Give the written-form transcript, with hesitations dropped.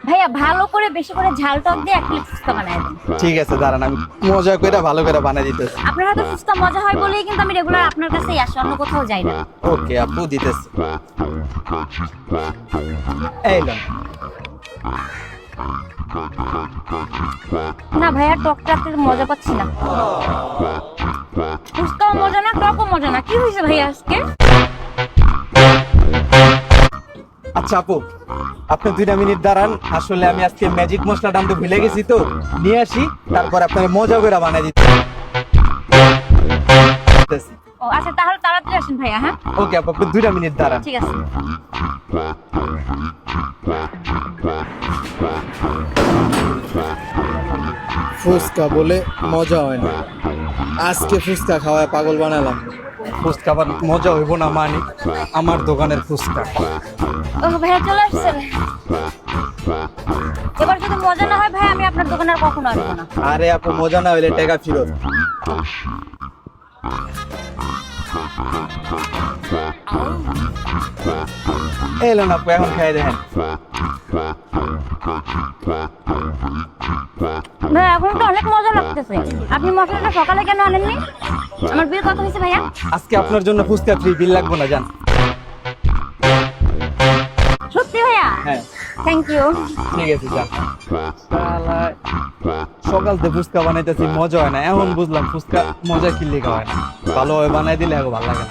ভাইয়া ভালো করে বেশি করে ঝাল টক দিয়ে 1 প্লেট ফুচকা বানায় দেন। ঠিক আছে, দাঁড়ান আমি মজা করে ভালো করে বানাই দিতেছি। আপনার হাতে ফুচকা মজা হয় বলেই কিন্তু আমি রেগুলার আপনার কাছেই আসি, অন্য কোথাও যাই না। ওকে আপু, দিতেছি। এই লোন। না ভাইয়া, টকটা একটু মজা পাচ্ছি না। ফুচকাও মজা না, টকও মজা না, কি হয়েছে ভাইয়া আজকে? আচ্ছা আপু, আপনি 2 মিনিট দাঁড়ান, আসলে আমি আজকে ম্যাজিক মশলাটা আনতে ভুলে গেছি, তো নিয়ে আসি, তারপর আপনাকে মজা করে বানাই দিতেছি। ও আচ্ছা, তাহলে তাড়াতাড়ি আসেন ভাইয়া। হ্যাঁ ওকে আপু, আপনি 2 মিনিট দাঁড়ান। ঠিক আছে। ফুচকা বলে মজা হয় না, আজকে ফুচকা খাওয়ায় পাগল বানালাম। ফুচকা আবার মজা হইব না মানে? আমার দোকানের ফুচকা। ও ভাইয়া চলে আসছেন। এবার যদি মজা না হয় ভাই, আমি আপনার দোকানে আর কখনো আসবো না। আরে আপু, মজা না হইলে টাকা ফেরত। এলো না আপু, এখন খাই দেখেন। ভাই এখন তো অনেক মজা লাগতেছে। আপনি মশলাটা সকালে কেন আনেননি? আমার বিল কত হয়েছে ভাইয়া? আজকে আপনার জন্য ফুচকা ফ্রি, বিল লাগবো না, জান। সত্যি ভাইয়া? হ্যাঁ থ্যাংক ইউ। ঠিক আছে, যান। শালা, সকাল থেকে ফুচকা বানাইতেছি, মজা হয় না, এখন বুঝলাম ফুচকা মজা কি লেগে হয় না। ভালোভাবে বানাই দিলে এখন ভালো লাগে না।